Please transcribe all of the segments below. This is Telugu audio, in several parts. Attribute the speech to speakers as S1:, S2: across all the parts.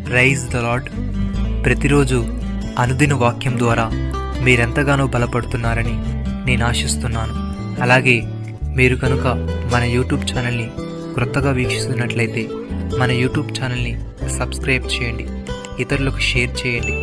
S1: Praise the lord. ప్రతిరోజు అనుదిన వాక్యం ద్వారా మీరెంతగానో బలపడుతున్నారని నేను ఆశిస్తున్నాను. అలాగే మీరు కనుక మన యూట్యూబ్ ఛానల్ని క్రొత్తగా వీక్షిస్తున్నట్లయితే మన యూట్యూబ్ ఛానల్ని సబ్స్క్రైబ్ చేయండి, ఇతరులకు షేర్ చేయండి.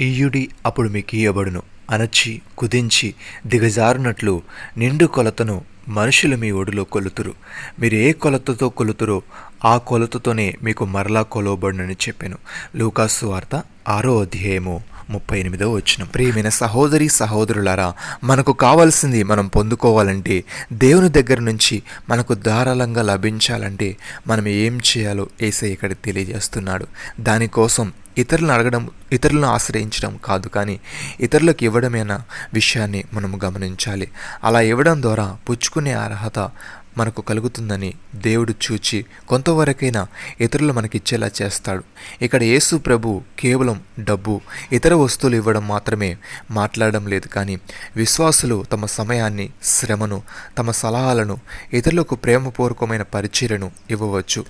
S2: ఇయ్యుడి అప్పుడు మీకు ఇయ్యబడును, అణచి కుదించి దిగజారునట్లు నిండు కొలతను మనుషులు మీ ఒడిలో కొలుతురు. మీరు ఏ కొలతతో కొలుతురో ఆ కొలతతోనే మీకు మరలా కొలవబడునని చెప్పాను. లూకాసు సువార్త 6వ అధ్యాయము 38వ వచనం. ప్రియమైన సహోదరి సహోదరులారా, మనకు కావాల్సింది మనం పొందుకోవాలంటే, దేవుని దగ్గర నుంచి మనకు ధారాళంగా లభించాలంటే మనం ఏం చేయాలో యేసయ్య ఇక్కడ తెలియజేస్తున్నాడు. దానికోసం ఇతరులను ఆశ్రయించడం కాదు, కానీ ఇతరులకు ఇవ్వడమైన విషయాన్ని మనము గమనించాలి. అలా ఇవ్వడం ద్వారా పుచ్చుకునే అర్హత మనకు కలుగుతుందని దేవుడు చూచి కొంతవరకైనా ఇతరులు మనకిచ్చేలా చేస్తాడు. ఇక్కడ యేసు ప్రభు కేవలం డబ్బు, ఇతర వస్తువులు ఇవ్వడం మాత్రమే మాట్లాడడం లేదు, కానీ విశ్వాసులు తమ సమయాన్ని, శ్రమను, తమ సలహాలను, ఇతరులకు ప్రేమపూర్వకమైన పరిచర్యను ఇవ్వవచ్చు.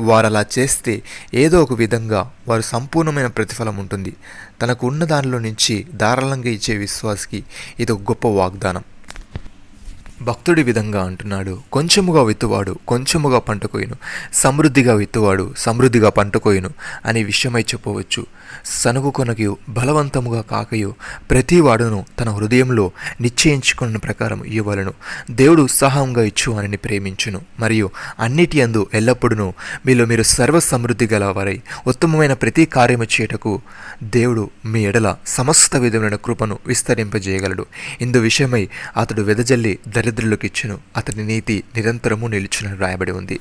S2: వారు అలా చేస్తే ఏదో ఒక విధంగా వారు సంపూర్ణమైన ప్రతిఫలం ఉంటుంది. తనకు ఉన్న దానిలో నుంచి ధారాళంగా ఇచ్చే విశ్వాసికి ఇది ఒక గొప్ప వాగ్దానం. భక్తుడి విధంగా అంటున్నాడు, కొంచెముగా విత్తువాడు కొంచెముగా పంట కోయును, సమృద్ధిగా విత్తువాడు సమృద్ధిగా పంట కోయును అనే విషయమై చెప్పవచ్చు. సనుగు కొనకయు బలవంతముగా కాకయు ప్రతి వాడును తన హృదయంలో నిశ్చయించుకున్న ప్రకారం ఇవ్వవలెను. దేవుడు ఉత్సాహంగా ఇచ్చువానిని ప్రేమించును, మరియు అన్నిటి యందు ఎల్లప్పుడూ మీలో మీరు సర్వ సమృద్ధి గలవారై ఉత్తమమైన ప్రతి కార్యము చేయటకు దేవుడు మీ ఎడల సమస్త విధమైన కృపను విస్తరింపజేయగలడు. ఇందు విషయమై అతడు వెదజల్లి దరిద్రులకు ఇచ్చును, అతని నీతి నిరంతరము నిలుచునని రాయబడి ఉంది.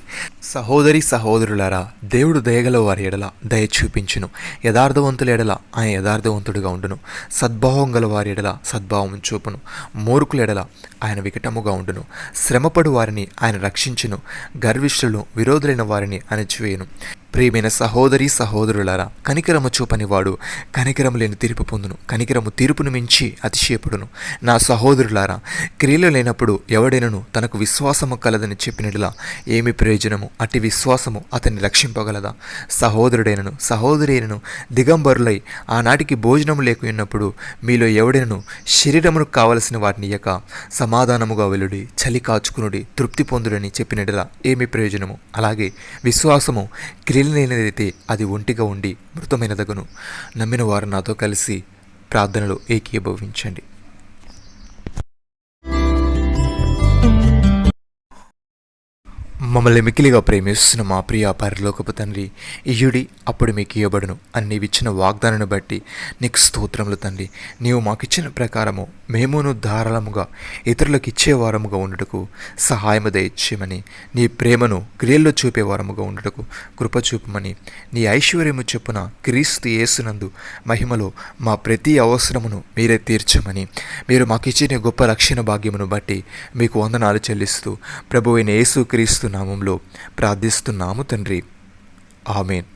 S2: సహోదరి సహోదరులారా, దేవుడు దయగల వారి ఎడల దయ చూపించును, యథార్థవంతుల ఎడల ఆయన యథార్థవంతుడిగా ఉండును, సద్భావం గల వారి ఎడల సద్భావం చూపును, మూర్ఖుల ఎడల ఆయన వికటముగా ఉండును, శ్రమపడు వారిని ఆయన రక్షించును, గర్విష్ఠులు విరోధులైన వారిని అణచివేయును. ప్రియమైన సహోదరి సహోదరులారా, కనికరము చూపని వాడు కనికరము లేని తీర్పు పొందును, కనికరము తీర్పును మించి అతిశయపడును. నా సహోదరులారా, క్రియలు లేనప్పుడు ఎవడైనను తనకు విశ్వాసము కలదని చెప్పినట్లా ఏమి ప్రయోజనము? అట్టి విశ్వాసము అతన్ని రక్షింపగలదా? సహోదరుడైనను సహోదరైనను దిగంబరులై ఆనాటికి భోజనము లేకున్నప్పుడు మీలో ఎవడైనను శరీరమును కావలసిన వాటిని ఇయ్యక సమాధానముగా వెలుడి, చలి కాచుకునుడి, తృప్తి పొందుడని చెప్పినట్లా ఏమి ప్రయోజనము? అలాగే విశ్వాసము క్రియలేనిదైతే అది ఒంటిగా ఉండి మృతమైనదగును. నమ్మిన వారు నాతో కలిసి ప్రార్థనలో ఏకీభవించండి. మమ్మల్ని మిక్కిలిగా ప్రేమిస్తున్న మా ప్రియ పరలోకపు తండ్రి, ఇయ్యుడి అప్పుడు మీకు ఇయ్యబడును అని నీవిచ్చిన వాగ్దానాన్ని బట్టి నీకు స్తోత్రములు తండ్రి. నీవు మాకిచ్చిన ప్రకారము మేమును ధారాళముగా ఇతరులకు ఇచ్చేవారముగా ఉండుటకు సహాయము దయచేయమని, నీ ప్రేమను క్రియల్లో చూపేవారముగా ఉండుటకు కృప చూపమని, నీ ఐశ్వర్యము చొప్పున క్రీస్తు యేసునందు మహిమలో మా ప్రతి అవసరమును మీరే తీర్చమని, మీరు మాకిచ్చిన గొప్ప రక్షణ భాగ్యమును బట్టి మీకు వందనాలు చెల్లిస్తూ ప్రభువైన యేసు క్రీస్తు నామంలో ప్రార్థిస్తున్నాము తండ్రి. ఆమేన్.